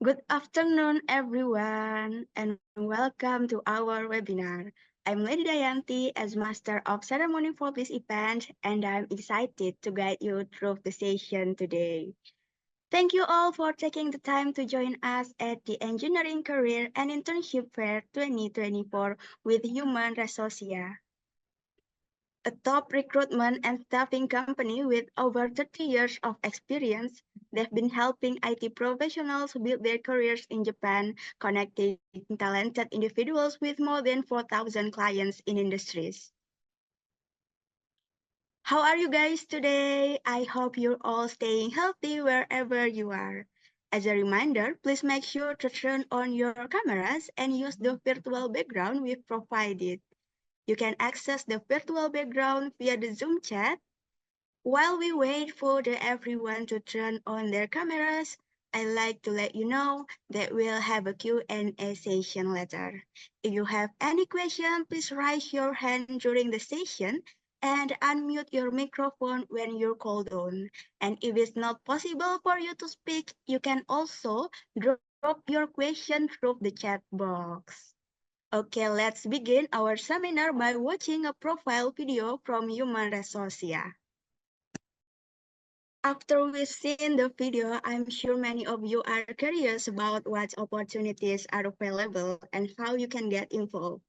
Good afternoon, everyone, and welcome to our webinar. I'm Lady Dayanti as Master of Ceremony for this event, and I'm excited to guide you through the session today. Thank you all for taking the time to join us at the Engineering Career and Internship Fair 2024 with Human Resocia, a top recruitment and staffing company with over 30 years of experience. They've been helping IT professionals build their careers in Japan, connecting talented individuals with more than 4,000 clients in industries. How are you guys today? I hope you're all staying healthy wherever you are. As a reminder, please make sure to turn on your cameras and use the virtual background we've provided. You can access the virtual background via the Zoom chat. While we wait for everyone to turn on their cameras, I'd like to let you know that we'll have a Q&A session later. If you have any question, please raise your hand during the session and unmute your microphone when you're called on. And if it's not possible for you to speak, you can also drop your question through the chat box. Okay, let's begin our seminar by watching a profile video from Human Resocia. After we've seen the video, I'm sure many of you are curious about what opportunities are available and how you can get involved.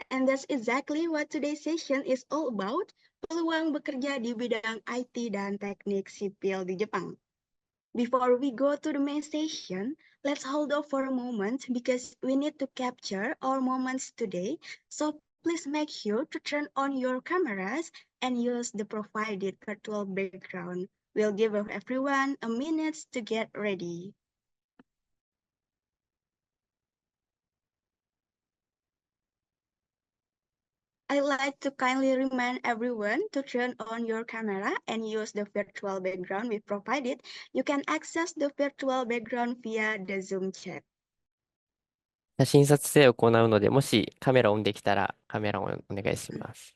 And that's exactly what today's session is all about, peluang bekerja di bidang IT dan teknik sipil di Jepang. Before we go to the main session, let's hold off for a moment because we need to capture our moments today. So please make sure to turn on your cameras and use the provided virtual background. We'll give everyone a minute to get ready. I'd like to kindly remind everyone to turn on your camera and use the virtual background we provided. You can access the virtual background via the Zoom chat. 写真撮影を行うので、もしカメラオンできたらカメラをお願いします。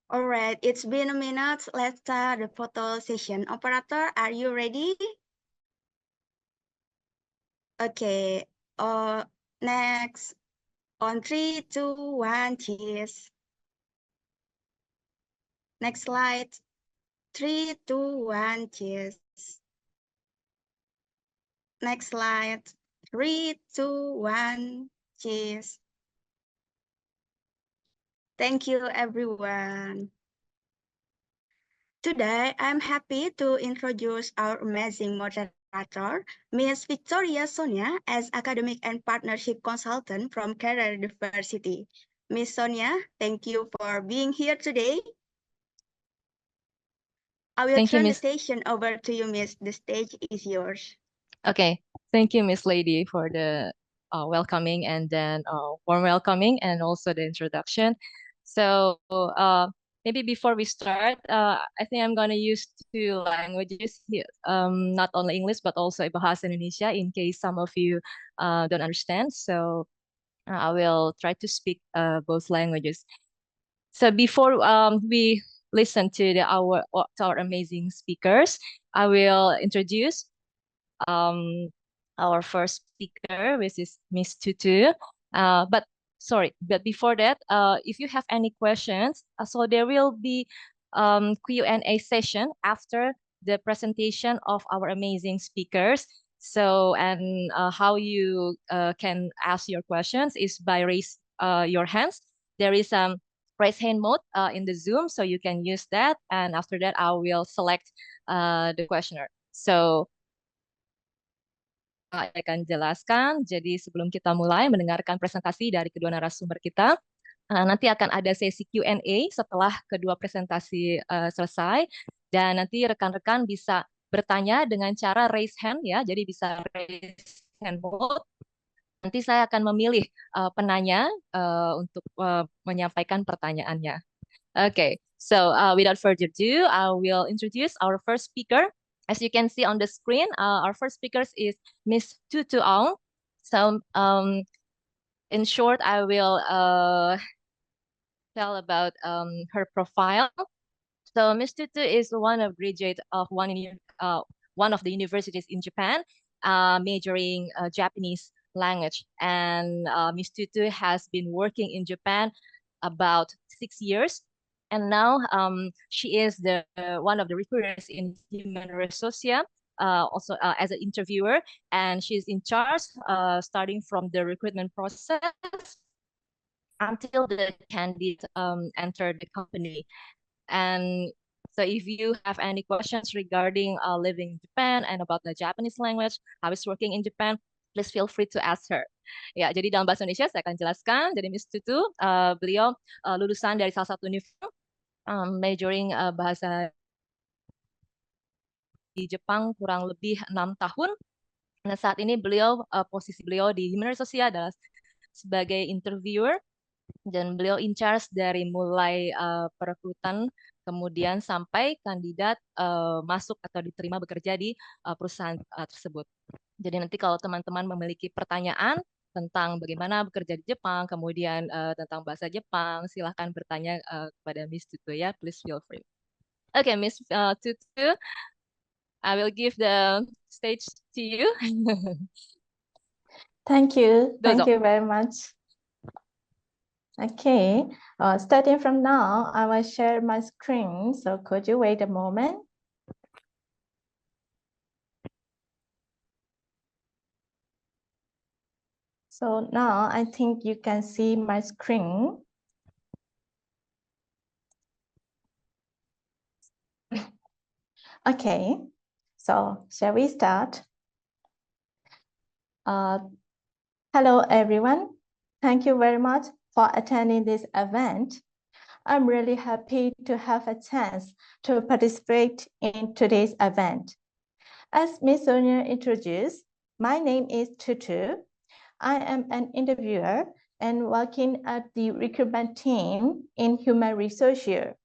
All right, it's been a minute. Let's start the photo session. Operator, are you ready? Okay. Next. On 3, 2, 1, cheers. Next slide. 3, 2, 1, cheers. Next slide. 3, 2, 1, cheers. Thank you, everyone. Today, I'm happy to introduce our amazing moderator, Ms. Victoria Sonia, as Academic and Partnership Consultant from Kerja University. Ms. Sonia, thank you for being here today. I will turn the station over to you, Miss. The stage is yours. Okay, thank you, Miss Lady, for the welcoming and then warm welcoming and also the introduction. So maybe before we start, I think I'm gonna use two languages here, not only English but also Bahasa Indonesia in case some of you don't understand. So I will try to speak both languages. So before we listen to our amazing speakers, I will introduce our first speaker, which is Miss Tutu. But before that, if you have any questions, so there will be Q&A session after the presentation of our amazing speakers. So, and how you can ask your questions is by raise your hands. There is raise hand mode in the Zoom, so you can use that. And after that, I will select the questioner. So, saya akan jelaskan. Jadi sebelum kita mulai mendengarkan presentasi dari kedua narasumber kita, nanti akan ada sesi Q&A setelah kedua presentasi selesai. Dan nanti rekan-rekan bisa bertanya dengan cara raise hand ya. Jadi bisa raise hand mode. Nanti saya akan memilih penanya untuk menyampaikan pertanyaannya. Okay, so without further ado, I will introduce our first speaker. As you can see on the screen, our first speaker is Miss Tutu Aung. So in short, I will tell about her profile. So Miss Tutu is one of graduate of one of the universities in Japan, majoring Japanese language. And Miss Tutu has been working in Japan about 6 years. And now she is the one of the recruiters in Human Resocia, also as an interviewer, and she's in charge starting from the recruitment process until the candidate enter the company. And so if you have any questions regarding living in Japan and about the Japanese language, how is working in Japan, please feel free to ask her. Ya, jadi dalam bahasa Indonesia saya akan jelaskan. Jadi Miss Tutu, beliau lulusan dari salah satu universitas, majoring bahasa di Jepang kurang lebih 6 tahun. Nah, saat ini posisi beliau di Human Resocia adalah sebagai interviewer, dan beliau in charge dari mulai perekrutan kemudian sampai kandidat masuk atau diterima bekerja di perusahaan tersebut. Jadi nanti kalau teman-teman memiliki pertanyaan tentang bagaimana bekerja di Jepang, kemudian tentang bahasa Jepang, silahkan bertanya kepada Miss Tutu ya, please feel free. Okay, Miss Tutu, I will give the stage to you. Thank you very much. Okay, starting from now, I will share my screen. So could you wait a moment? So now I think you can see my screen. Okay, so shall we start? Hello, everyone. Thank you very much for attending this event. I'm really happy to have a chance to participate in today's event. As Ms. Sonia introduced, my name is Tutu. I am an interviewer and working at the recruitment team in Human Resocia.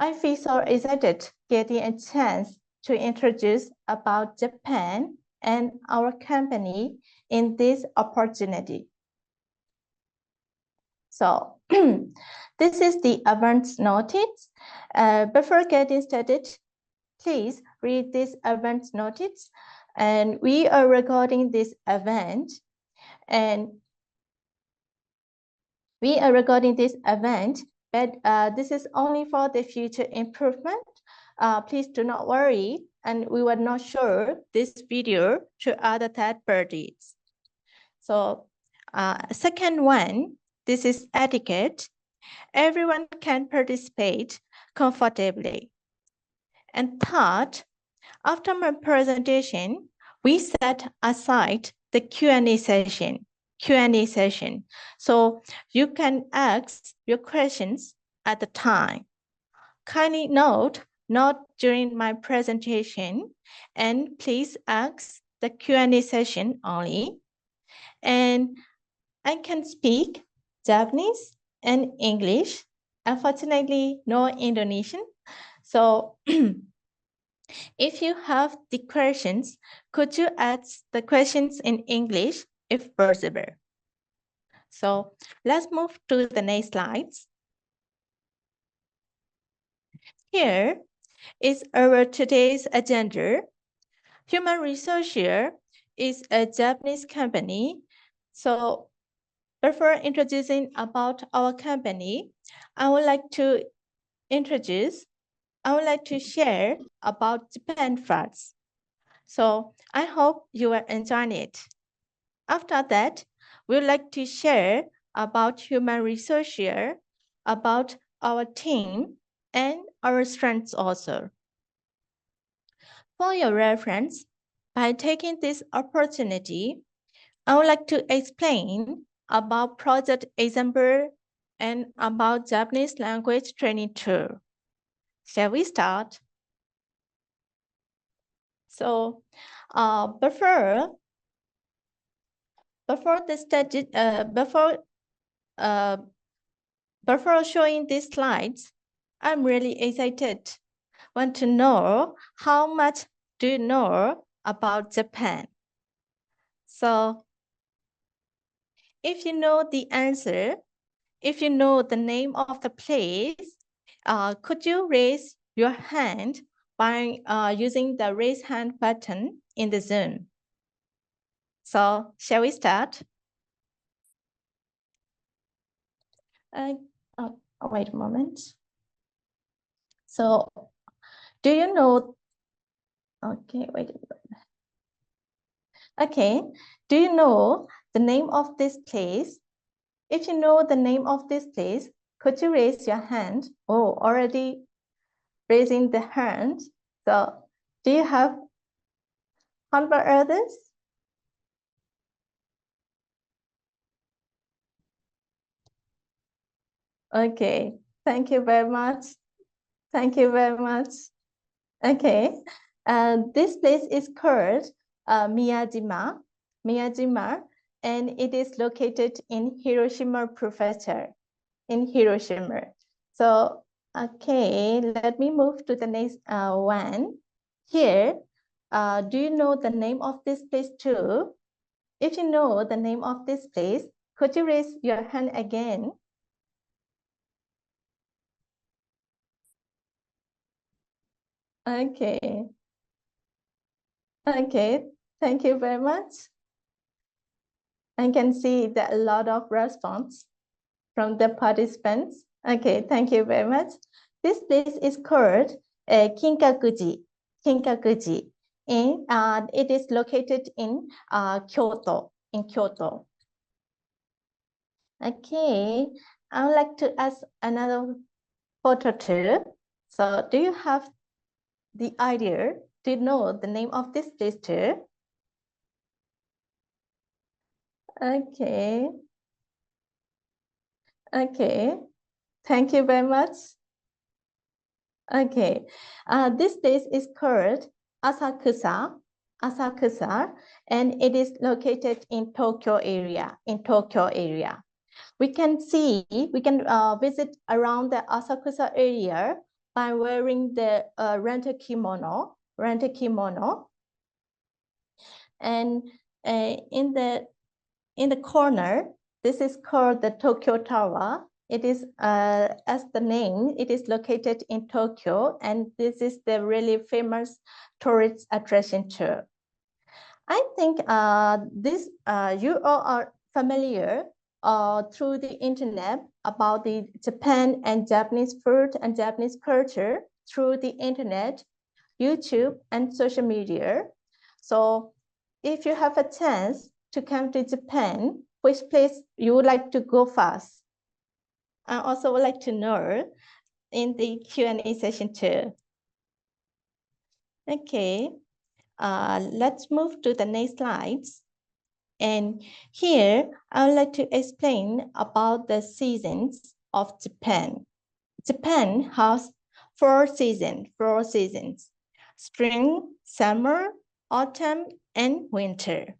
I feel so excited getting a chance to introduce about Japan and our company in this opportunity. So this is the event notice. Before getting started, please read this event notice. And we are recording this event. And we are recording this event, but this is only for the future improvement. Please do not worry, and we will not show this video to other third parties. So second one, this is etiquette. Everyone can participate comfortably. And third, after my presentation, we set aside the Q&A session. So you can ask your questions at the time. Kindly note, not during my presentation, and please ask the Q&A session only. And I can speak Japanese and English. Unfortunately, no Indonesian. So if you have the questions, could you ask the questions in English if possible? So let's move to the next slides. Here is our today's agenda. Human Resocia is a Japanese company. So before introducing about our company, I would like to share about Japan first. So I hope you will enjoy it. After that, we'd like to share about human research here, about our team, and our strengths also. For your reference, by taking this opportunity, I would like to explain about Project Example and about Japanese language training tool. Shall we start? So, before showing these slides, I'm really excited. Want to know how much do you know about Japan? So, if you know the answer, if you know the name of the place, could you raise your hand by using the raise hand button in the Zoom? So shall we start? Wait a moment. So do you know, okay, wait a minute. Okay, do you know the name of this place? If you know the name of this place, could you raise your hand? Oh, already raising the hand. So do you have humble others? Okay, thank you very much. Thank you very much. Okay, this place is called Miyajima, and it is located in Hiroshima Prefecture, in Hiroshima. So, okay, let me move to the next one. Here, do you know the name of this place too? If you know the name of this place, could you raise your hand again? Okay. Okay, thank you very much. I can see that a lot of response from the participants. Okay, thank you very much. This place is called Kinkakuji. Kinkakuji. And it is located in Kyoto. In Kyoto. Okay, I would like to ask another photo too. So, do you have the idea to know the name of this place too? Okay. Okay. Thank you very much. Okay. This place is called Asakusa. Asakusa, and it is located in Tokyo area. In Tokyo area, we can visit around the Asakusa area by wearing the rented kimono. And in the corner, this is called the Tokyo Tower. It is, as the name, it is located in Tokyo, and this is the really famous tourist attraction too. I think you all are familiar through the internet about the Japan and Japanese food and Japanese culture through the internet, YouTube, and social media. So if you have a chance to come to Japan, which place you would like to go first? I also would like to know in the Q&A session too. Okay, let's move to the next slides. And here, I would like to explain about the seasons of Japan. Japan has four seasons: spring, summer, autumn, and winter.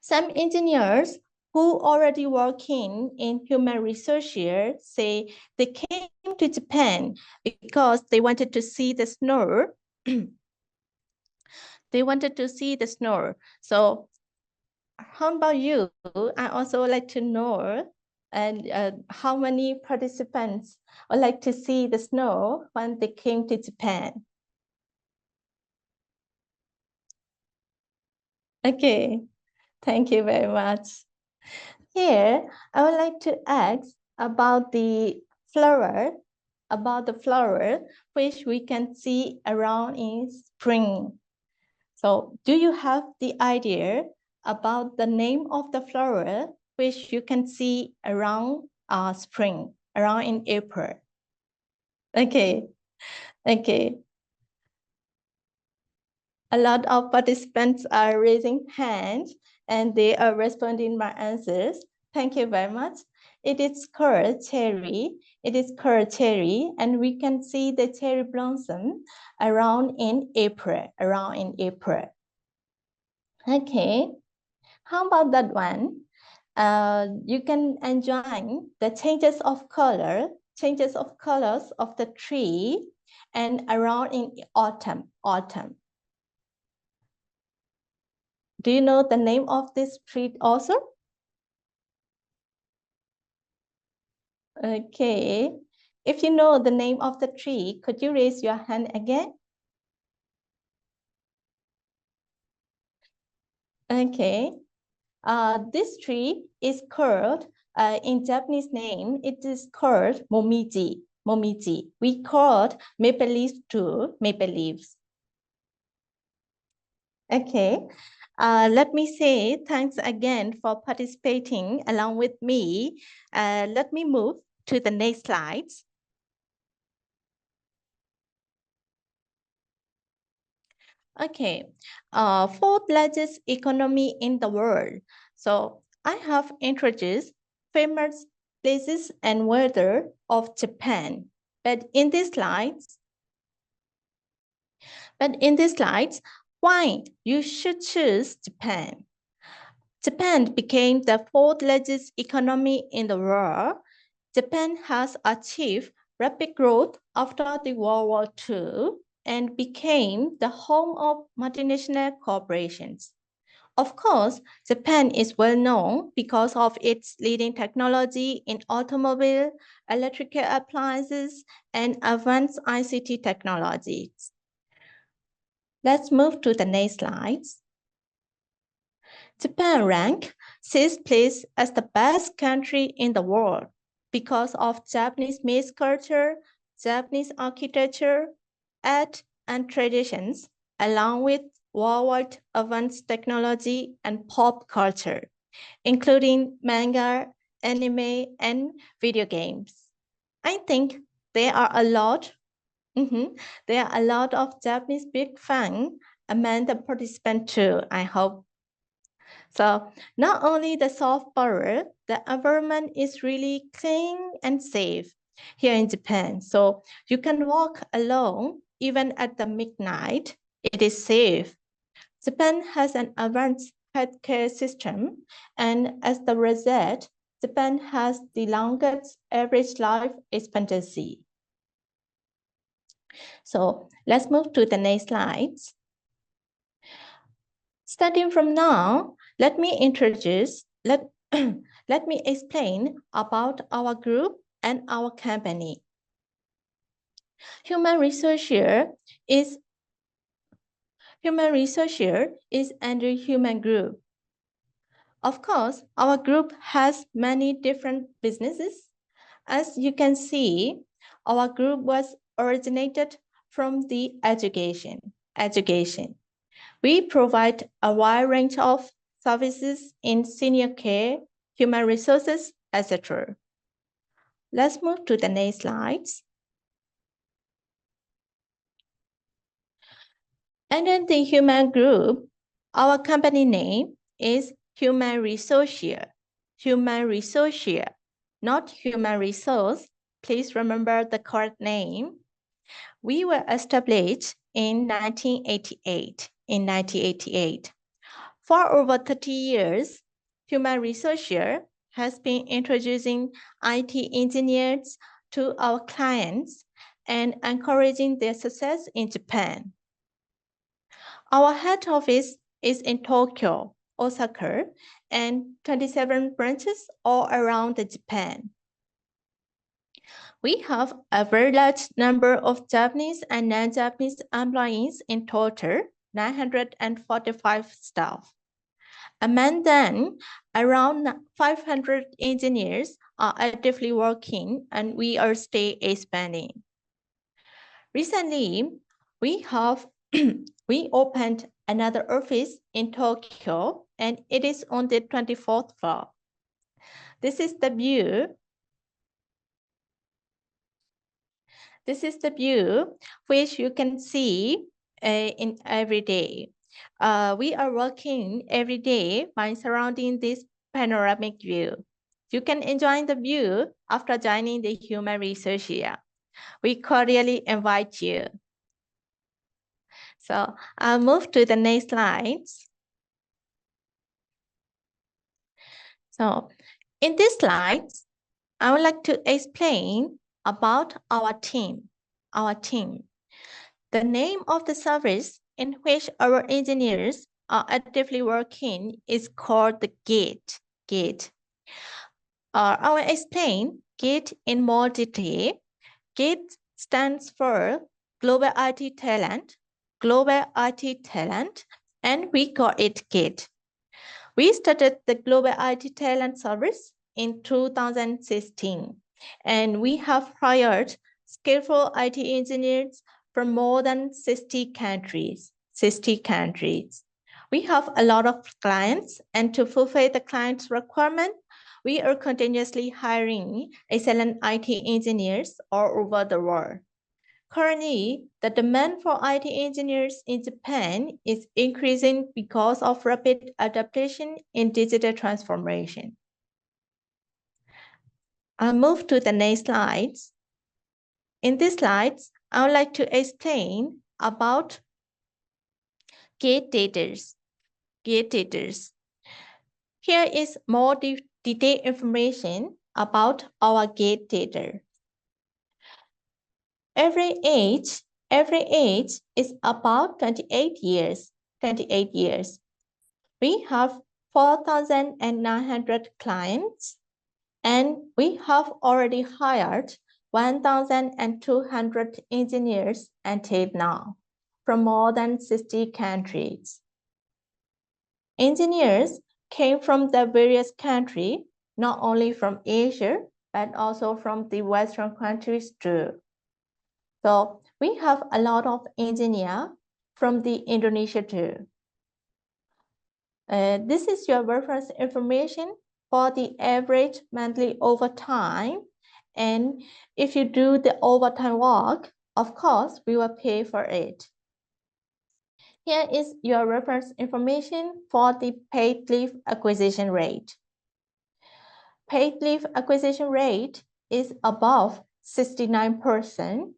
Some engineers who already working in human research here say they came to Japan because they wanted to see the snow. They wanted to see the snow. So how about you? I also would like to know and how many participants would like to see the snow when they came to Japan? Okay, thank you very much. Here, I would like to ask about the flower, which we can see around in spring. So do you have the idea about the name of the flower which you can see around spring, around in April? Okay, okay. A lot of participants are raising hands and they are responding my answers. Thank you very much. It is called cherry. It is called cherry, and we can see the cherry blossom around in April, around in April. Okay, how about that one? You can enjoy the changes of colors of the tree and around in autumn. Do you know the name of this tree also? Okay. If you know the name of the tree, could you raise your hand again? Okay. This tree is called, in Japanese name, it is called momiji. Momiji. We called maple leaves too, maple leaves. Okay. Let me say thanks again for participating along with me. Let me move to the next slides. Okay, fourth largest economy in the world. So I have introduced famous places and weather of Japan. But in these slides, why you should choose Japan? Japan became the fourth largest economy in the world. Japan has achieved rapid growth after the World War II and became the home of multinational corporations. Of course, Japan is well known because of its leading technology in automobile, electrical appliances, and advanced ICT technologies. Let's move to the next slides. Japan ranked 6th place as the best country in the world because of Japanese maze culture, Japanese architecture, art, and traditions, along with worldwide advanced technology and pop culture, including manga, anime, and video games. I think there are a lot of Japanese big fans among the participants too, I hope. So not only the soft power, the environment is really clean and safe here in Japan. So you can walk alone even at the midnight. It is safe. Japan has an advanced healthcare system, and as the result, Japan has the longest average life expectancy. So let's move to the next slides. Starting from now, let me explain about our group and our company. Human Resocia is under human group. Of course, our group has many different businesses. As you can see, our group was originated from the education. We provide a wide range of services in senior care, human resources, etc. Let's move to the next slides. Under the human group, our company name is Human Resocia. Human Resocia, not Human Resource. Please remember the correct name. We were established in 1988. For over 30 years, Human Resocia has been introducing IT engineers to our clients and encouraging their success in Japan. Our head office is in Tokyo, Osaka, and 27 branches all around Japan. We have a very large number of Japanese and non-Japanese employees, in total 945 staff. Among them, around 500 engineers are actively working, and we are still expanding. Recently, we opened another office in Tokyo, and it is on the 24th floor. This is the view. This is the view which you can see in every day. We are working every day by surrounding this panoramic view. You can enjoy the view after joining the Human Resocia. We cordially invite you. So I'll move to the next slides. So in this slides, I would like to explain about our team. The name of the service in which our engineers are actively working is called the GATE. I will explain GATE in more detail. GATE stands for Global IT Talent, and we call it GATE. We started the Global IT Talent Service in 2016, and we have hired skillful IT engineers from more than 60 countries. We have a lot of clients, and to fulfill the client's requirement, we are continuously hiring excellent IT engineers all over the world. Currently, the demand for IT engineers in Japan is increasing because of rapid adaptation in digital transformation. I'll move to the next slides. In these slides, I would like to explain about GATE daters. Here is more detailed information about our GATE data. Every age is about 28 years. We have 4,900 clients, and we have already hired 1,200 engineers until now from more than 60 countries. Engineers came from the various countries, not only from Asia, but also from the Western countries too. So we have a lot of engineers from the Indonesia too. This is your reference information for the average monthly overtime. And if you do the overtime work, of course, we will pay for it. Here is your reference information for the paid leave acquisition rate. Paid leave acquisition rate is above 69%,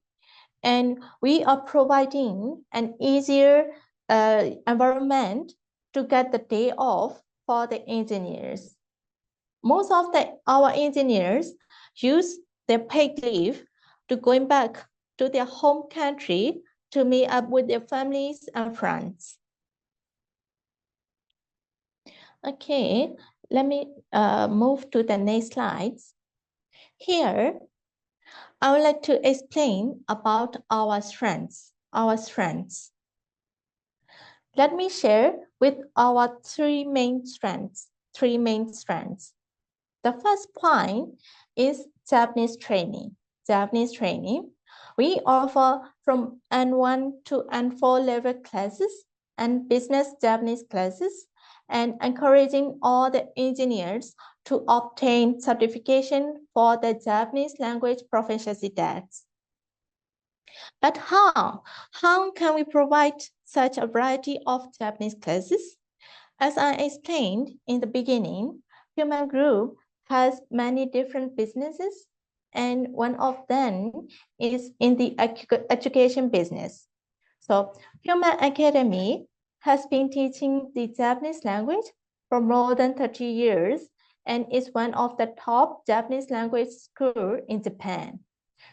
and we are providing an easier environment to get the day off for the engineers. Most of our engineers use their paid leave to going back to their home country to meet up with their families and friends. Okay, let me move to the next slides. Here, I would like to explain about our strengths. Let me share with our three main strengths. The first point is Japanese training. We offer from N1 to N4 level classes and business Japanese classes, and encouraging all the engineers to obtain certification for the Japanese language proficiency tests. But how can we provide such a variety of Japanese classes? As I explained in the beginning, Human Group has many different businesses, and one of them is in the education business. So Human Academy has been teaching the Japanese language for more than 30 years and is one of the top Japanese language schools in Japan.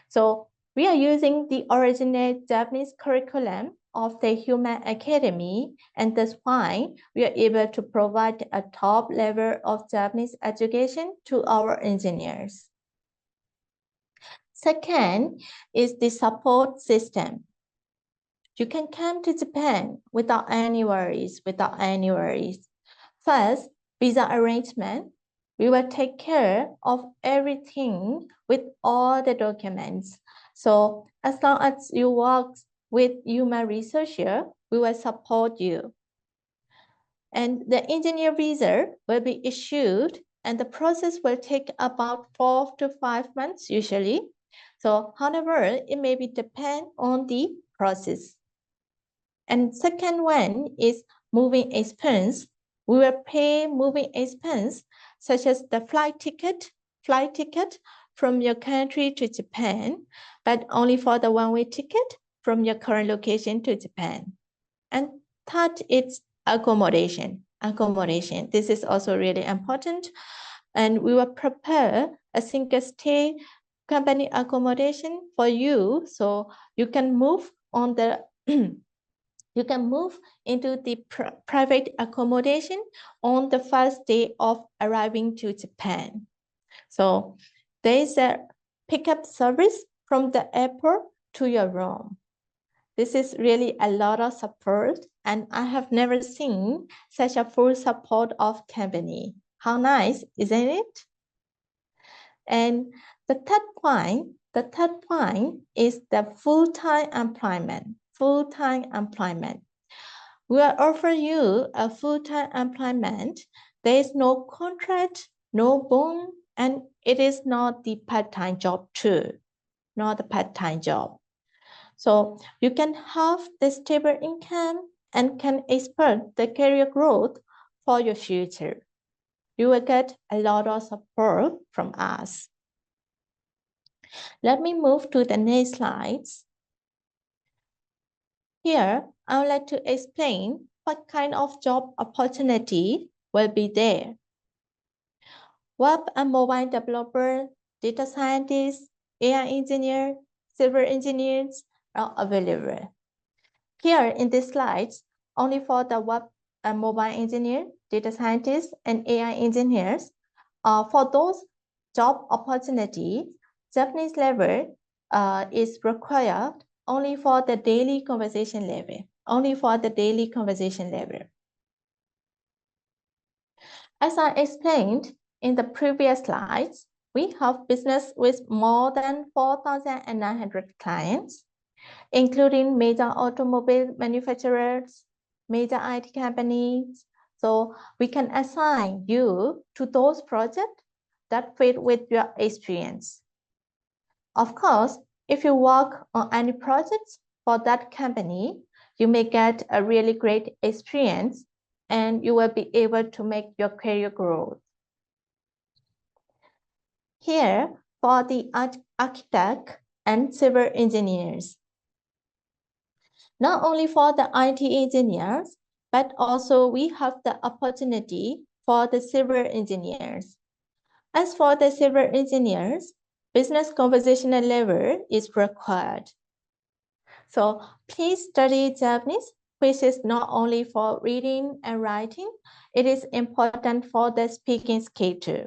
So we are using the original Japanese curriculum of the Human Academy, and that's why we are able to provide a top level of Japanese education to our engineers. Second is the support system. You can come to Japan without any worries. First, visa arrangement. We will take care of everything with all the documents. So as long as you work with Human Resocia, we will support you. And the engineer visa will be issued, and the process will take about 4 to 5 months usually. So, however, it may be depend on the process. And second one is moving expense. We will pay moving expense such as the flight ticket from your country to Japan, but only for the one-way ticket from your current location to Japan. And third is accommodation. Accommodation. This is also really important. And we will prepare a single stay company accommodation for you, so you can move on the you can move into the private accommodation on the first day of arriving to Japan. So there is a pickup service from the airport to your room. This is really a lot of support, and I have never seen such a full support of company. How nice, isn't it? And the third point is the full-time employment. Full-time employment. We will offer you a full-time employment. There is no contract, no bond, and it is not the part-time job too, not the part-time job. So you can have the stable income and can expect the career growth for your future. You will get a lot of support from us. Let me move to the next slides. Here, I would like to explain what kind of job opportunity will be there. Web and mobile developer, data scientists, AI engineer, civil engineers are available. Here in these slides, only for the web and mobile engineer, data scientists, and AI engineers, for those job opportunities, Japanese level is required only for the daily conversation level. Only for the daily conversation level. As I explained in the previous slides, we have business with more than 4,900 clients, including major automobile manufacturers, major IT companies. So we can assign you to those projects that fit with your experience. Of course, if you work on any projects for that company, you may get a really great experience and you will be able to make your career growth. Here, for the architect and civil engineers. Not only for the IT engineers, but also we have the opportunity for the civil engineers. As for the civil engineers, business conversational level is required. So please study Japanese, which is not only for reading and writing, it is important for the speaking skill too.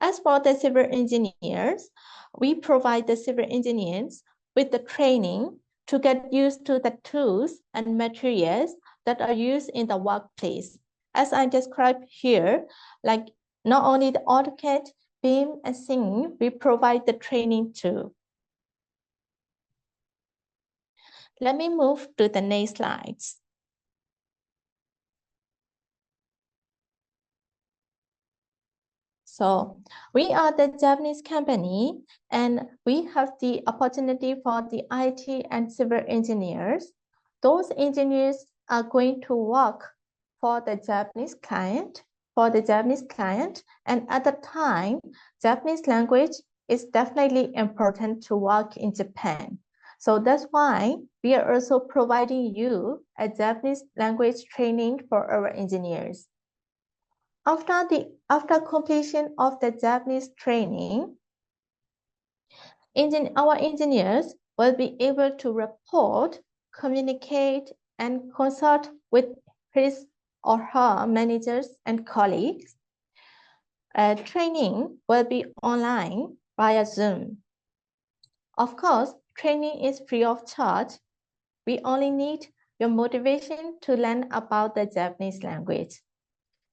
As for the civil engineers, we provide the civil engineers with the training to get used to the tools and materials that are used in the workplace. As I described here, like not only the AutoCAD, BIM, and SIM, we provide the training too. Let me move to the next slides. So we are the Japanese company and we have the opportunity for the IT and civil engineers. Those engineers are going to work for the Japanese client, and at the time, Japanese language is definitely important to work in Japan. So that's why we are also providing you a Japanese language training for our engineers. After completion of the Japanese training, our engineers will be able to report, communicate, and consult with his or her managers and colleagues. Training will be online via Zoom. Of course, training is free of charge. We only need your motivation to learn about the Japanese language.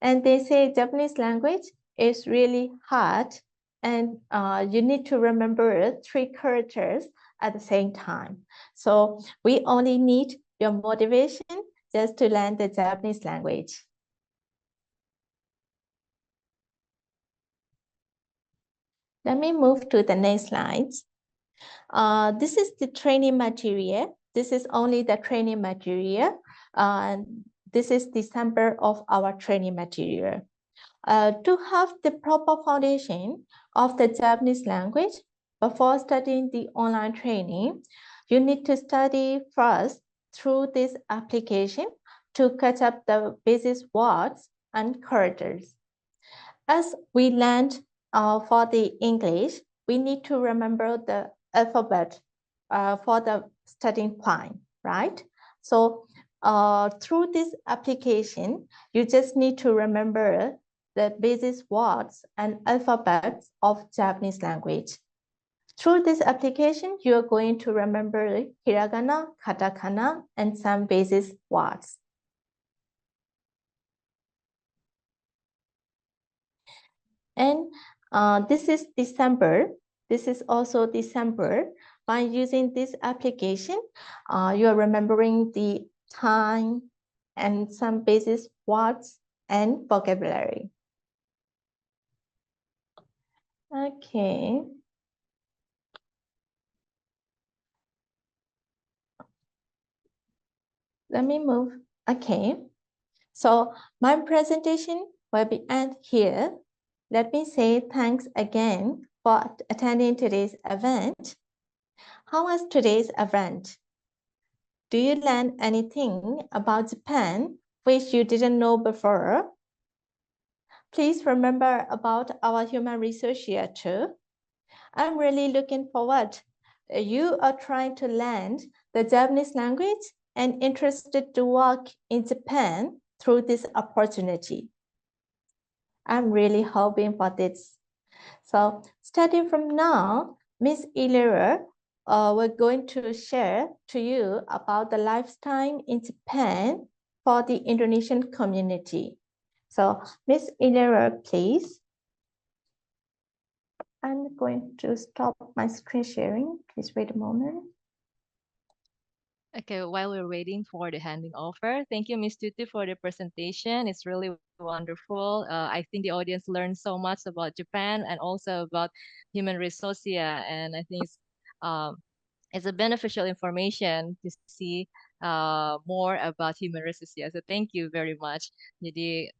And they say Japanese language is really hard and you need to remember 3 characters at the same time. So we only need your motivation just to learn the Japanese language. Let me move to the next slide. This is the training material. This is only the training material. This is the sample of our training material. To have the proper foundation of the Japanese language before studying the online training, you need to study first through this application to catch up the basic words and characters. As we learned for the English, we need to remember the alphabet for the starting point, right? So through this application, you just need to remember the basic words and alphabets of Japanese language. Through this application, you are going to remember hiragana, katakana, and some basic words. And this is December. This is also December. By using this application, you are remembering the time and some basic words and vocabulary. Okay. Let me move. Okay. So my presentation will be end here. Let me say thanks again for attending today's event. How was today's event? Do you learn anything about Japan which you didn't know before? Please remember about our human resource here too. I'm really looking forward. You are trying to learn the Japanese language and interested to work in Japan through this opportunity. I'm really hoping for this. So starting from now, Ms. Ilera, we're going to share to you about the lifestyle in Japan for the Indonesian community. So Ms. Ilera, please. I'm going to stop my screen sharing. Please wait a moment. Okay, while we're waiting for the handing over, thank you, Ms. Tutu, for the presentation. It's really wonderful. I think the audience learned so much about Japan and also about human resourcia, and I think it's a beneficial information to see more about human resourcia. So thank you very much. Jadi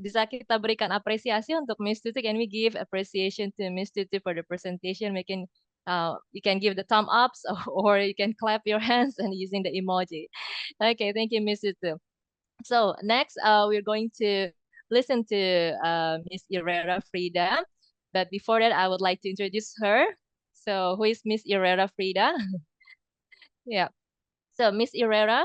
bisa kita berikan apresiasi untuk Ms. Tutu. Can we give appreciation to Ms. Tutu for the presentation? You can give the thumb ups or you can clap your hands and using the emoji. Okay, thank you, Ms. Tutu. So next, we're going to listen to Ms. Herrera Frida. But before that, I would like to introduce her. So who is Ms. Herrera Frida? Yeah. So Miss Herrera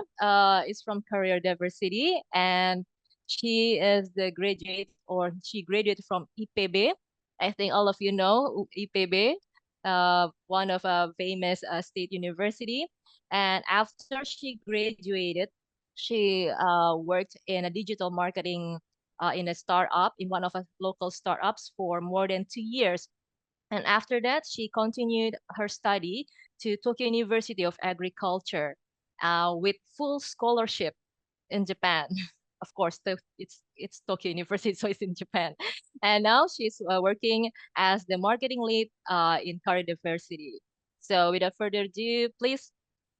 is from Career Diversity, and she is the graduate, or she graduated from IPB. I think all of you know IPB, one of a famous state university. And after she graduated, she worked in a digital marketing in a startup, in one of a local startups for more than 2 years. And after that, she continued her study to Tokyo University of Agriculture with full scholarship in Japan. Of course, it's Tokyo University, so it's in Japan. And now she's working as the marketing lead in Career Diversity. So without further ado, please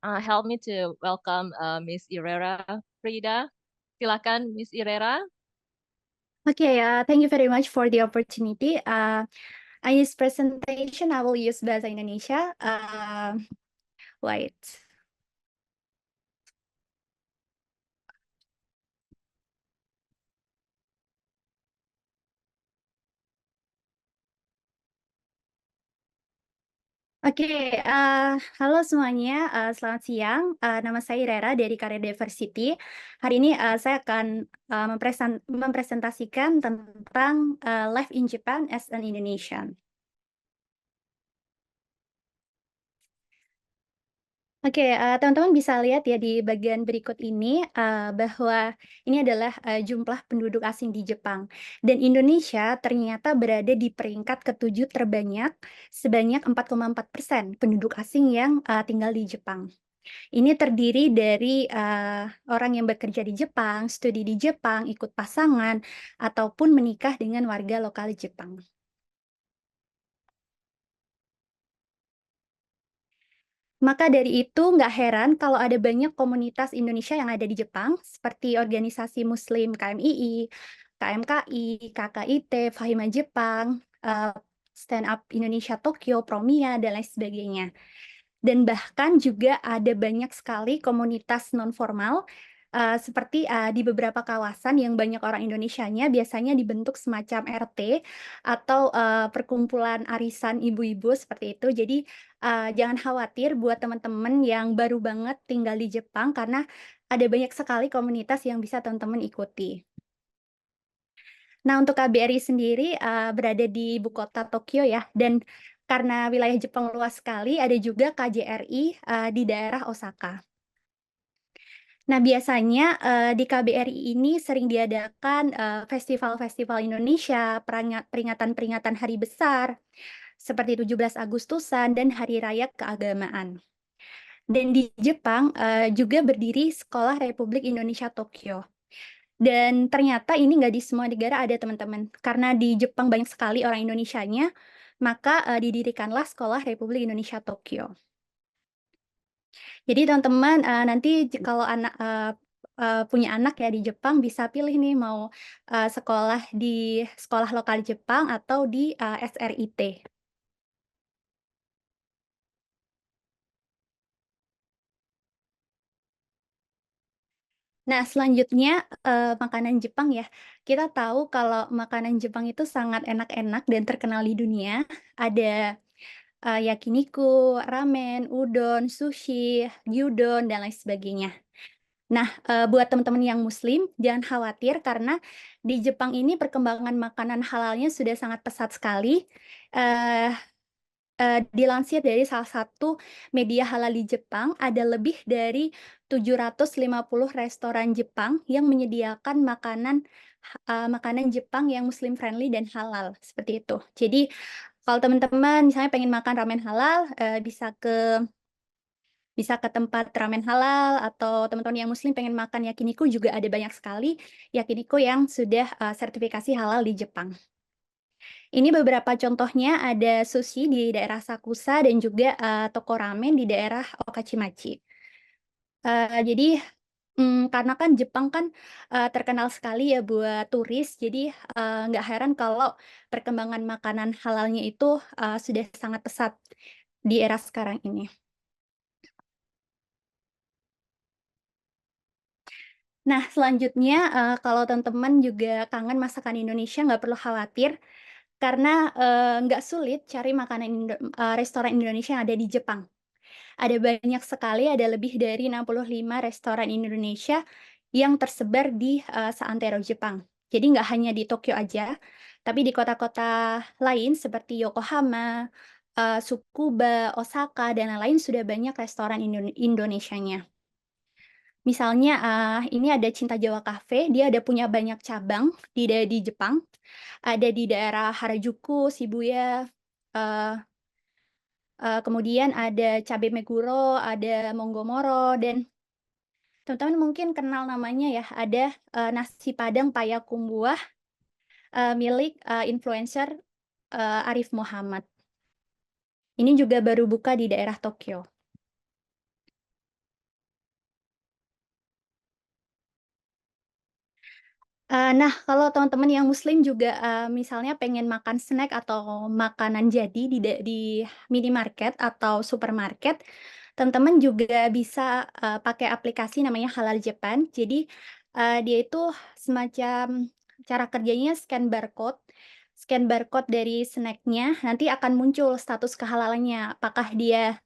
help me to welcome Miss Herrera Frida. Silakan, Miss Herrera. Okay, thank you very much for the opportunity. In this presentation, I will use Bahasa Indonesia. Wait. Oke, halo semuanya, selamat siang. Nama saya Rera dari Career Diversity. Hari ini saya akan mempresentasikan tentang Life in Japan as an Indonesian. Oke, teman-teman bisa lihat ya di bagian berikut ini bahwa ini adalah jumlah penduduk asing di Jepang. Dan Indonesia ternyata berada di peringkat ke-7 terbanyak sebanyak 4,4% penduduk asing yang tinggal di Jepang. Ini terdiri dari orang yang bekerja di Jepang, studi di Jepang, ikut pasangan, ataupun menikah dengan warga lokal Jepang. Maka dari itu nggak heran kalau ada banyak komunitas Indonesia yang ada di Jepang, seperti organisasi Muslim KMII, KMKI, KKIT, Fahima Jepang, Stand Up Indonesia Tokyo, Promia, dan lain sebagainya. Dan bahkan juga ada banyak sekali komunitas non-formal, seperti di beberapa kawasan yang banyak orang Indonesianya, biasanya dibentuk semacam RT atau perkumpulan arisan ibu-ibu seperti itu. Jadi jangan khawatir buat teman-teman yang baru banget tinggal di Jepang, karena ada banyak sekali komunitas yang bisa teman-teman ikuti. Nah, untuk KBRI sendiri berada di ibu kota Tokyo ya, dan karena wilayah Jepang luas sekali, ada juga KJRI di daerah Osaka. Nah, biasanya di KBRI ini sering diadakan festival-festival Indonesia, peringatan-peringatan hari besar, seperti 17 Agustusan dan Hari Raya Keagamaan. Dan di Jepang juga berdiri Sekolah Republik Indonesia Tokyo. Dan ternyata ini nggak di semua negara ada, teman-teman. Karena di Jepang banyak sekali orang Indonesianya, maka didirikanlah Sekolah Republik Indonesia Tokyo. Jadi teman-teman nanti kalau punya anak ya di Jepang, bisa pilih nih mau sekolah di sekolah lokal Jepang atau di SRIT. Nah, selanjutnya makanan Jepang ya. Kita tahu kalau makanan Jepang itu sangat enak-enak dan terkenal di dunia. Ada yakiniku, ramen, udon, sushi, gyudon, dan lain sebagainya. Nah, buat teman-teman yang Muslim, jangan khawatir karena di Jepang ini perkembangan makanan halalnya sudah sangat pesat sekali. Dilansir dari salah satu media halal di Jepang, ada lebih dari 750 restoran Jepang yang menyediakan makanan Jepang yang Muslim friendly dan halal, seperti itu. Jadi, kalau teman-teman misalnya pengen makan ramen halal, bisa ke tempat ramen halal, atau teman-teman yang Muslim pengen makan yakiniku, juga ada banyak sekali yakiniku yang sudah sertifikasi halal di Jepang. Ini beberapa contohnya, ada sushi di daerah Sakusa dan juga toko ramen di daerah Okachimachi. Jadi karena kan Jepang kan terkenal sekali ya buat turis, jadi nggak heran kalau perkembangan makanan halalnya itu sudah sangat pesat di era sekarang ini. Nah, selanjutnya kalau teman-teman juga kangen masakan Indonesia, nggak perlu khawatir. Karena nggak sulit cari makanan restoran Indonesia yang ada di Jepang. Ada banyak sekali, ada lebih dari 65 restoran Indonesia yang tersebar di seantero Jepang. Jadi nggak hanya di Tokyo aja, tapi di kota-kota lain seperti Yokohama, Tsukuba, Osaka, dan lain-lain sudah banyak restoran Indonesianya. Misalnya ini ada Cinta Jawa Cafe, dia ada punya banyak cabang di Jepang. Ada di daerah Harajuku, Shibuya, kemudian ada Cabe Meguro, ada Monggomoro, dan teman-teman mungkin kenal namanya ya, ada nasi Padang Payakumbuh milik influencer Arif Muhammad. Ini juga baru buka di daerah Tokyo. Nah, kalau teman-teman yang Muslim juga misalnya pengen makan snack atau makanan jadi di minimarket atau supermarket, teman-teman juga bisa pakai aplikasi namanya Halal Japan. Jadi dia itu semacam cara kerjanya scan barcode dari snacknya, nanti akan muncul status kehalalannya, apakah dia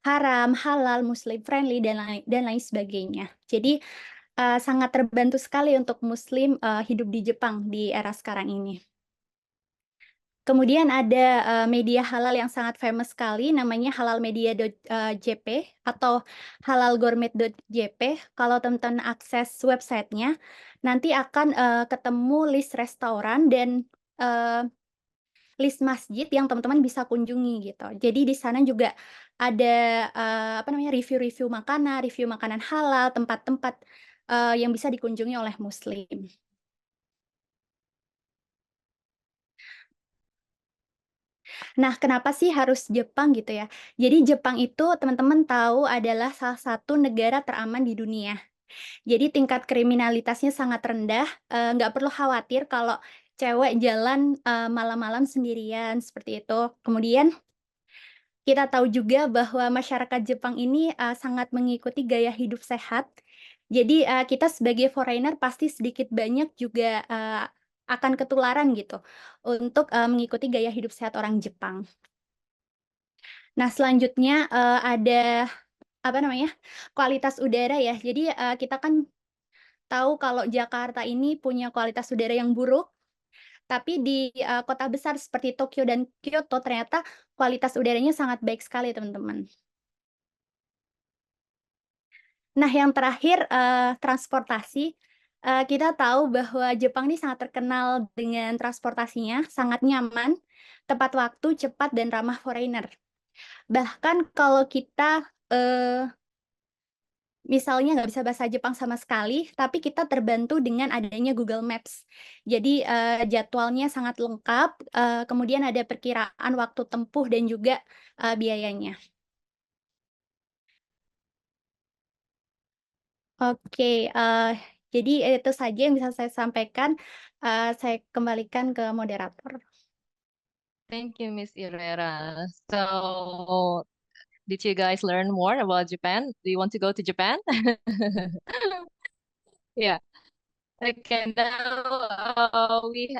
haram, halal, Muslim friendly, dan lain sebagainya. Jadi sangat terbantu sekali untuk Muslim hidup di Jepang di era sekarang ini. Kemudian ada media halal yang sangat famous sekali, namanya halalmedia.jp atau halalgourmet.jp. Kalau teman-teman akses websitenya, nanti akan ketemu list restoran dan list masjid yang teman-teman bisa kunjungi gitu. Jadi di sana juga ada review-review makanan halal, tempat-tempat yang bisa dikunjungi oleh Muslim. Nah, kenapa sih harus Jepang gitu ya? Jadi Jepang itu teman-teman tahu adalah salah satu negara teraman di dunia. Jadi tingkat kriminalitasnya sangat rendah, nggak perlu khawatir kalau cewek jalan, malam-malam sendirian, seperti itu. Kemudian kita tahu juga bahwa masyarakat Jepang ini, sangat mengikuti gaya hidup sehat. Jadi, kita sebagai foreigner pasti sedikit banyak juga, akan ketularan gitu untuk, mengikuti gaya hidup sehat orang Jepang. Nah, selanjutnya, ada, kualitas udara ya. Jadi, kita kan tahu kalau Jakarta ini punya kualitas udara yang buruk, tapi di, kota besar seperti Tokyo dan Kyoto ternyata kualitas udaranya sangat baik sekali, teman-teman. Nah, yang terakhir, transportasi. Kita tahu bahwa Jepang ini sangat terkenal dengan transportasinya, sangat nyaman, tepat waktu, cepat, dan ramah foreigner. Bahkan kalau kita, misalnya nggak bisa bahasa Jepang sama sekali, tapi kita terbantu dengan adanya Google Maps. Jadi, jadwalnya sangat lengkap, kemudian ada perkiraan waktu tempuh dan juga, biayanya. Oke, jadi itu saja yang bisa saya sampaikan, saya kembalikan ke moderator. Thank you, Miss Irera. So, did you guys learn more about Japan? Do you want to go to Japan? Yeah. Okay, now we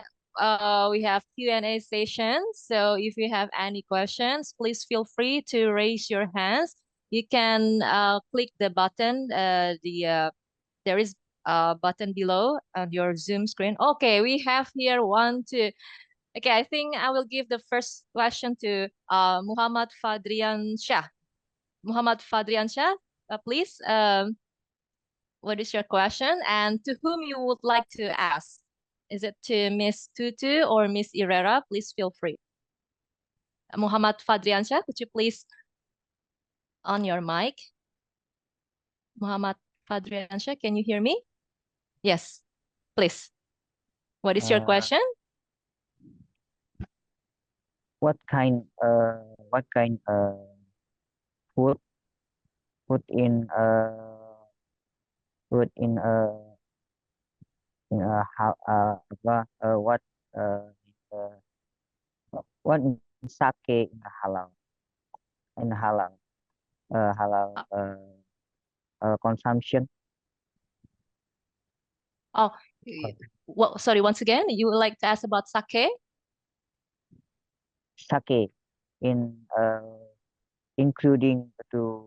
have Q&A session. So if you have any questions, please feel free to raise your hands. You can click the button. There is a button below on your Zoom screen. Okay, we have here one, two. Okay, I think I will give the first question to Muhammad Fadrian Shah. Muhammad Fadrian Shah, please. What is your question and to whom you would like to ask? Is it to Miss Tutu or Miss Irera? Please feel free. Muhammad Fadriansyah, could you please on your mic? Muhammad Fadriansyah, can you hear me? Yes, please. What is your question? What kind food in how what in sake in halal consumption? Oh, well, sorry, once again, you would like to ask about sake? Sake in including to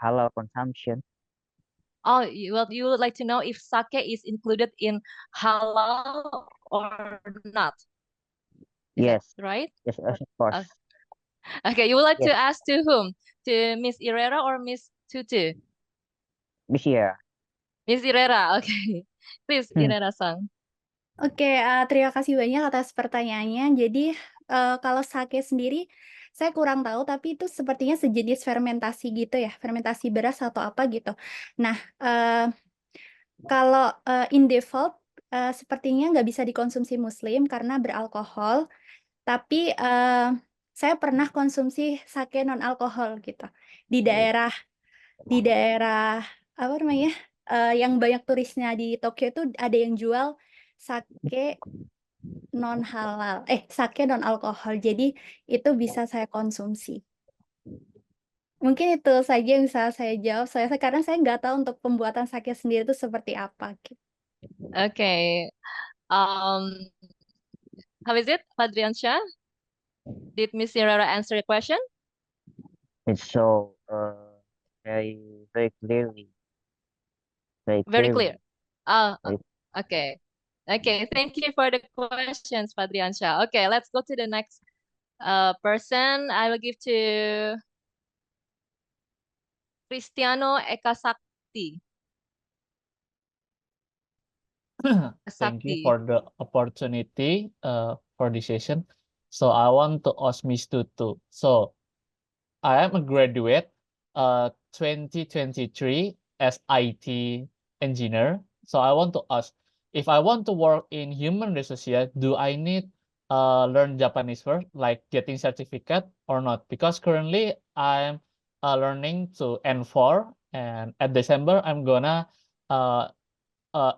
halal consumption. Oh, you would like to know if sake is included in halal or not? Is Yes. that right? Yes, of course. Okay, you would like to Yes. ask to whom? To Miss Irera or Miss Tutu? Miss Yera. Miss Irera, okay. Please, Irera-san. Oke, terima kasih banyak atas pertanyaannya. Jadi, kalau sake sendiri saya kurang tahu, tapi itu sepertinya sejenis fermentasi gitu ya, fermentasi beras atau apa gitu. Nah, kalau, in default, sepertinya nggak bisa dikonsumsi muslim karena beralkohol, tapi, saya pernah konsumsi sake non alkohol gitu, di daerah apa namanya, yang banyak turisnya di Tokyo itu ada yang jual sake sake non alkohol. Jadi itu bisa saya konsumsi. Mungkin itu saja yang bisa saya jawab. Karena saya nggak tahu untuk pembuatan sake sendiri itu seperti apa. Gitu. Okay. How is it, Fadriansyah? Did Miss Irera answer your question? It's so very clearly. Very clear. Very- Okay. Okay, thank you for the questions, Fadriansyah. Okay, let's go to the next person. I will give to Cristiano Ekasakti. Thank you for the opportunity for this session. So I want to ask Miss Tutu. So I am a graduate 2023 as IT engineer. So I want to ask, if I want to work in human resources, do I need learn Japanese first, like getting certificate or not? Because currently I'm learning to N4, and at December I'm gonna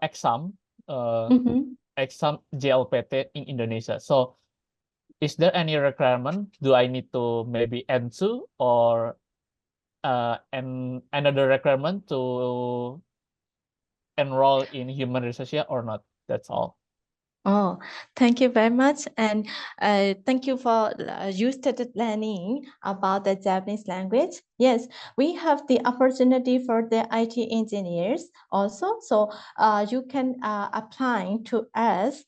exam exam JLPT in Indonesia. So is there any requirement? Do I need to maybe N2 or and another requirement to enroll in human resources or not? That's all. Oh, thank you very much. And thank you for you started learning about the Japanese language. Yes, we have the opportunity for the IT engineers also. So you can apply to us.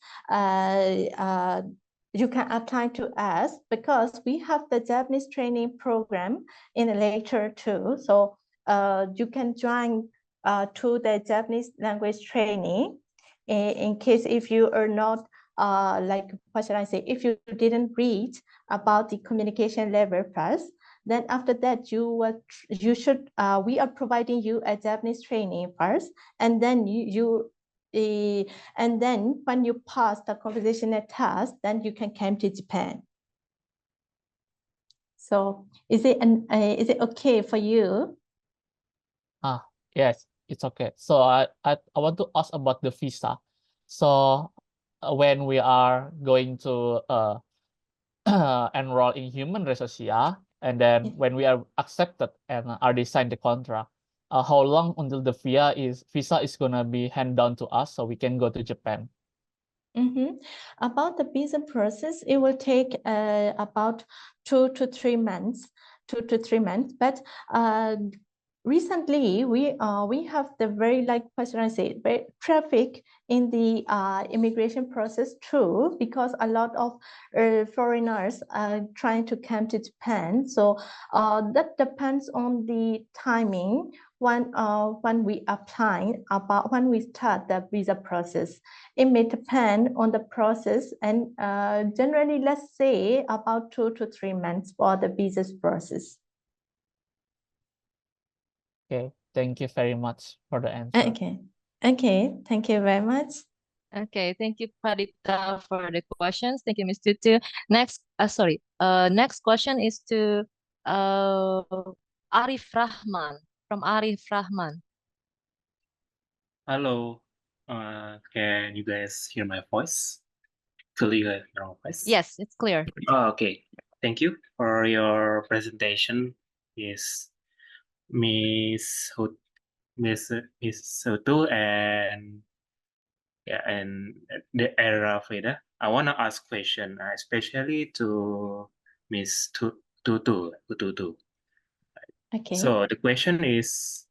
You can apply to us because we have the Japanese training program in later too. So you can join to the Japanese language training in case if you are not like what should I say, if you didn't read about the communication level first, then after that you should we are providing you a Japanese training first, and then and then when you pass the conversational test, then you can come to Japan. So is it okay for you? Yes, it's okay. So I want to ask about the visa. So when we are going to enroll in human resources, and then when we are accepted and already signed the contract, how long until the visa is gonna be handed down to us so we can go to Japan? About the visa process, it will take about 2 to 3 months. But recently we have the very, like what should I say, very traffic in the immigration process too, because a lot of foreigners are trying to come to Japan. So that depends on the timing when we apply, about when we start the visa process. It may depend on the process, and generally, let's say about 2 to 3 months for the visa process. Okay, thank you very much for the answer. Okay, thank you very much. Okay, thank you, Pradita, for the questions. Thank you, Ms. Tutu. Next question is to Arif Rahman, from Arif Rahman. Hello, can you guys hear my voice? Can you guys hear my voice? Yes, it's clear. Oh, okay. Thank you for your presentation. Yes, Miss Soto and the era Veda. I want to ask question, especially to Miss Tutu. Okay. So the question is,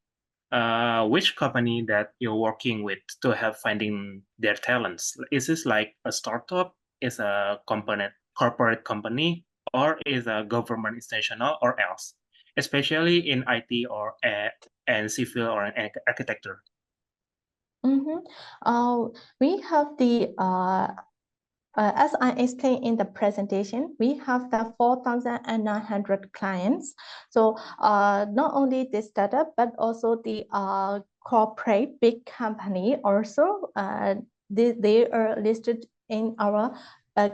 which company that you're working with to help finding their talents? Is this like a startup, is a corporate company, or is a government institutional, or else? Especially in IT or and civil or an architecture. We have the as I explained in the presentation, we have the 4,900 clients. So not only the startup, but also the corporate big company also, they are listed in our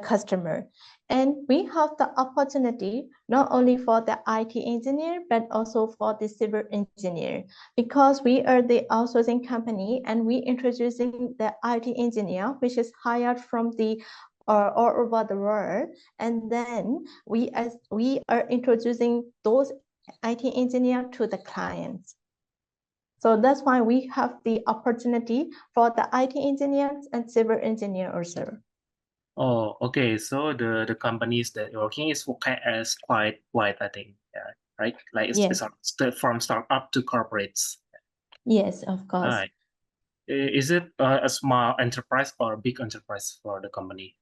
customer. And we have the opportunity not only for the IT engineer, but also for the civil engineer, because we are the outsourcing company and we introducing the IT engineer, which is hired from the all over the world. And then we are introducing those IT engineers to the clients. So that's why we have the opportunity for the IT engineers and civil engineer also. Oh, okay. So the companies that you're working is quite wide, I think. Yeah, right? Like it's from startup to corporates. Yes, of course. All right. Is it a small enterprise or a big enterprise for the company?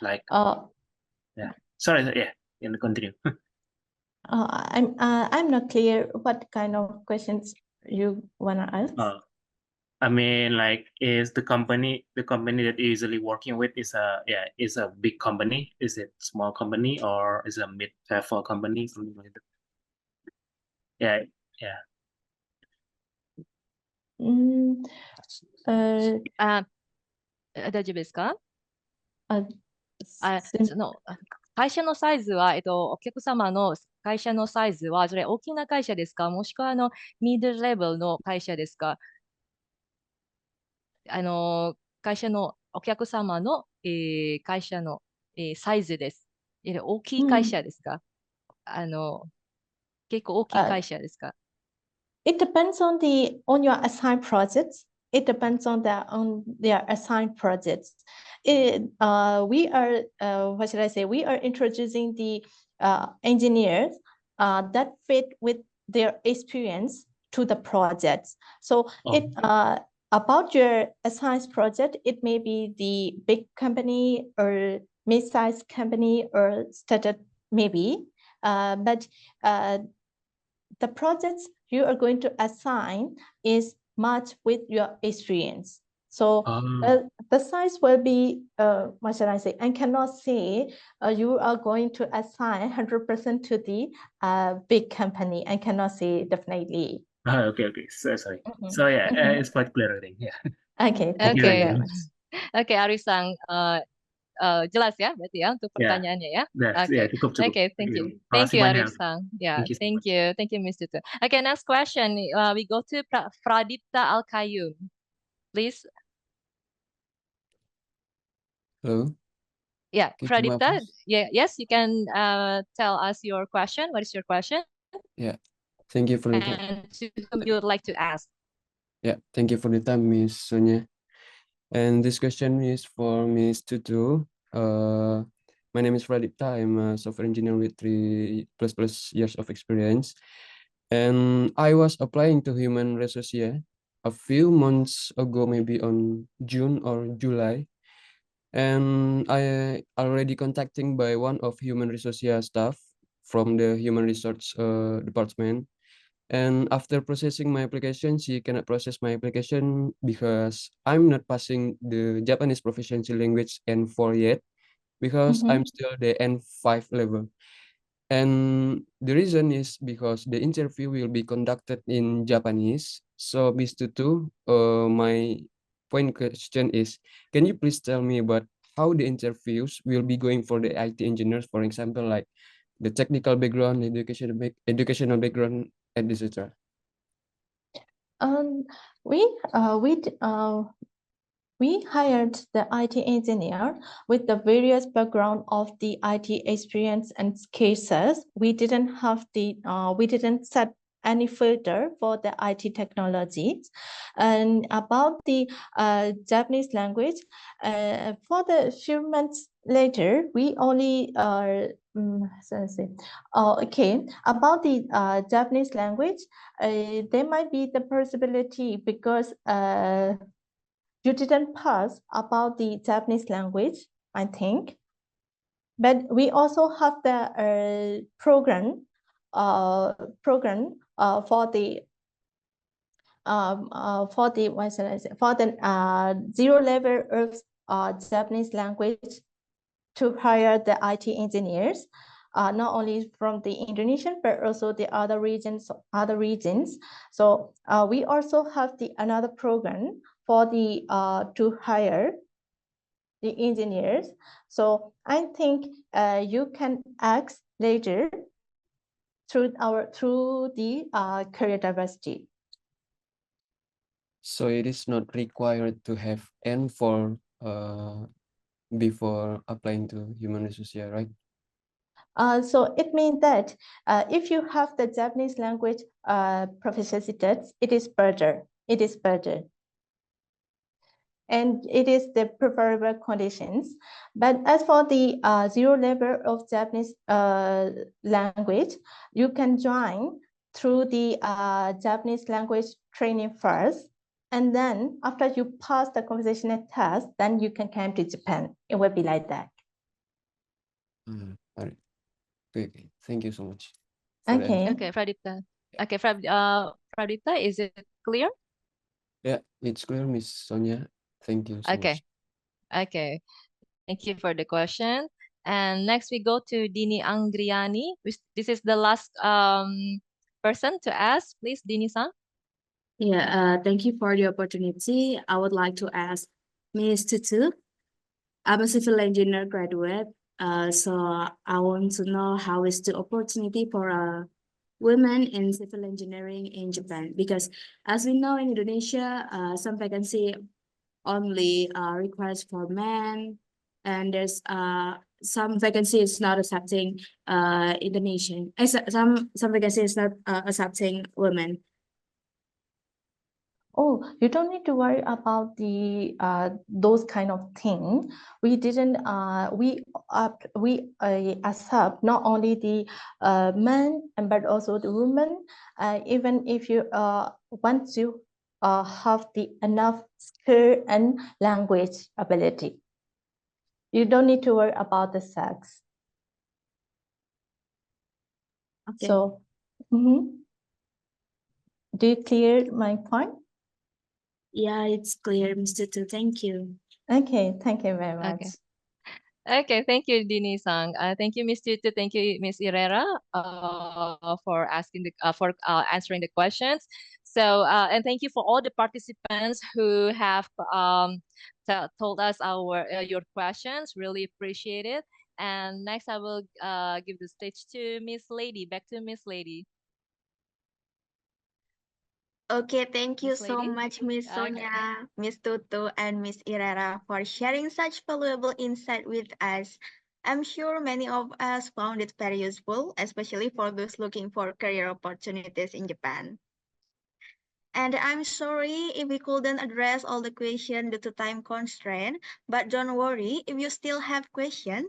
Like, yeah. Sorry, yeah. Continue. I'm not clear what kind of questions you wanna ask. I mean, like, is the company that you're usually working with is a big company? Is it small company or is it a mid-level company, something like that? Yeah, yeah. 大丈夫ですか？あ、その会社のサイズは、お客様の会社のサイズは、それ大きな会社ですか？もしくはミドルレベルの会社ですか？会社のお客様の、会社の、サイズです。大きい会社ですか？結構大きい会社ですか？ It depends on your assigned projects. It depends on their assigned projects. We are what should I say? We are introducing the engineers that fit with their experience to the projects. So about your assigned project, it may be the big company or mid-sized company or startup maybe, but the projects you are going to assign is matched with your experience. So the size will be, what should I say? I cannot say you are going to assign 100% to the big company. I cannot say definitely. Okay. So, sorry. So yeah, it's quite clear, I think. Yeah. Okay, thank you Okay. very much. Oke, Aris-san, jelas ya berarti ya untuk Ya. pertanyaannya ya. Ya, cukup. Okay, thank you. Makasih Thank you, banyak. Aris-san. Yeah, Thank you so much. thank you, Mr. Tu. Okay, next question. We go to Pradipta Al-Qayyum. Please. Hello. Yeah, Can you hear my Pradipta. voice? Yeah, yes, you can tell us your question. What is your question? Yeah. Thank you for the time. And to whom you would like to ask. Yeah. Thank you for the time, Miss Sonia. And this question is for Miss Tutu. My name is Pradipta. I'm a software engineer with 3+ years of experience. And I was applying to Human Resocia a few months ago, maybe on June or July. And I already contacting by one of Human Resocia staff from the Human Resource department. And after processing my application, she cannot process my application because I'm not passing the Japanese proficiency language N4 yet, because I'm still the N5 level. And the reason is because the interview will be conducted in Japanese. So, Miss Tutu, my point question is, can you please tell me about how the interviews will be going for the IT engineers, for example, like the technical background, educational background, and etc. We hired the IT engineer with the various background of the IT experience and cases. We didn't set any filter for the IT technologies. And about the Japanese language, for the few months later, we only about the Japanese language, there might be the possibility because you didn't pass about the Japanese language, I think. But we also have the program for the zero level of Japanese language to hire the IT engineers, not only from the Indonesian but also the other regions. So we also have another program for the to hire the engineers. So I think you can ask later through the career diversity. So it is not required to have N4 before applying to Human Resources, right? So it means that if you have the Japanese language proficiency test, it is better. And it is the preferable conditions. But as for the zero level of Japanese language, you can join through the Japanese language training first. And then after you pass the conversational test, then you can come to Japan. It will be like that. All right. Okay. Thank you so much. Okay. Okay, Pradipta. Okay, Pradipta, is it clear? Yeah, it's clear, Miss Sonia. Thank you so Okay. much. Okay. Thank you for the question. And next we go to Dini Anggriani. This is the last person to ask. Please, Dini-san. Yeah, thank you for the opportunity. I would like to ask Ms. Tutu. I'm a civil engineer graduate, so I want to know how is the opportunity for women in civil engineering in Japan? Because as we know in Indonesia, some vacancy only requires for men, and there's some vacancies not accepting Indonesian. Some vacancies not accepting women. Oh, you don't need to worry about the those kind of thing. We didn't we accept not only the men and but also the women. Even if you want to have the enough skill and language ability, you don't need to worry about the sex. Okay. So, do you clear my point? Yeah, it's clear, Mr. Tu. Thank you. Okay, thank you very much. Okay. Okay, thank you, Dini-san. Thank you, Ms. Tutu. Thank you, Ms. Irera, for asking the for answering the questions. So, and thank you for all the participants who have told us your questions. Really appreciate it. And next, I will give the stage to Miss Lady. Back to Miss Lady. Okay, thank you Miss so Lady. much, Miss Okay. Sonia, Miss Tutu, and Miss Irera for sharing such valuable insight with us. I'm sure many of us found it very useful, especially for those looking for career opportunities in Japan. And I'm sorry if we couldn't address all the questions due to time constraint, but don't worry, if you still have questions,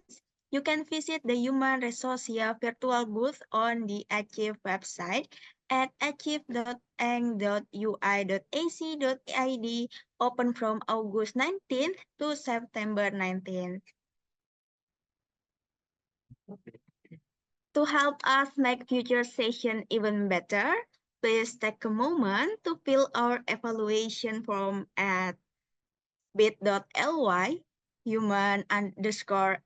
you can visit the Human Resocia virtual booth on the ECIF website at ecif.eng.ui.ac.id, open from August 19th to September 19th. To help us make future sessions even better, please take a moment to fill our evaluation form at bit.ly human_achieve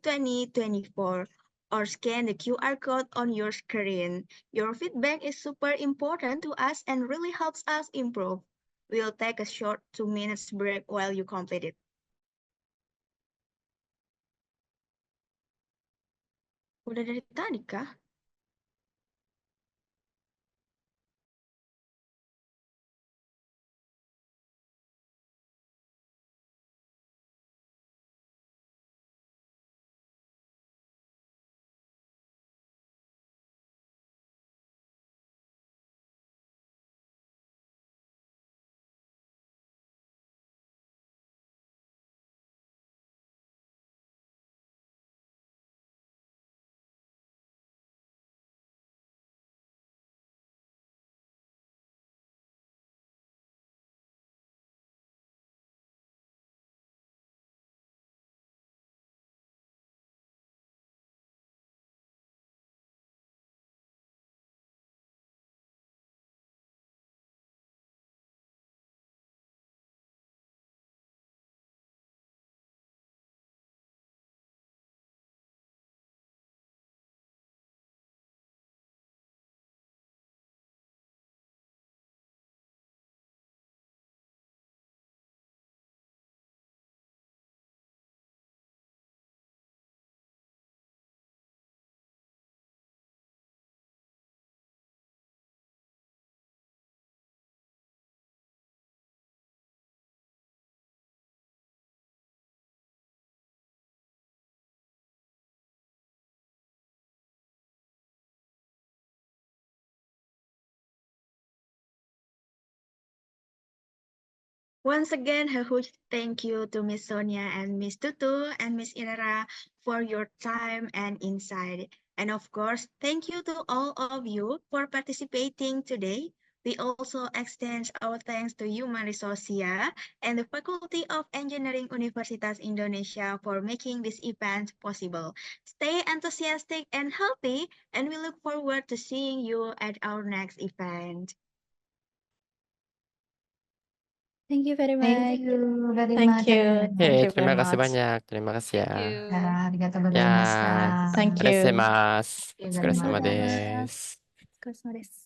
2024 or scan the QR code on your screen. Your feedback is super important to us and really helps us improve. We'll take a short 2 minutes break while you complete it. Udah dari tadi kah? Once again, a huge thank you to Miss Sonia and Miss Tutu and Miss Irera for your time and insight. And of course, thank you to all of you for participating today. We also extend our thanks to Human Resocia and the Faculty of Engineering Universitas Indonesia for making this event possible. Stay enthusiastic and healthy, and we look forward to seeing you at our next event. Thank you very Thank much. you very Thank much, you. everyone. Thank you very terima kasih much. banyak. Terima kasih ya. Thank you. ありがとうございました。やー、Thank いらっしゃい you. ます。お疲れ様ありがとうございます。です。お疲れ様です。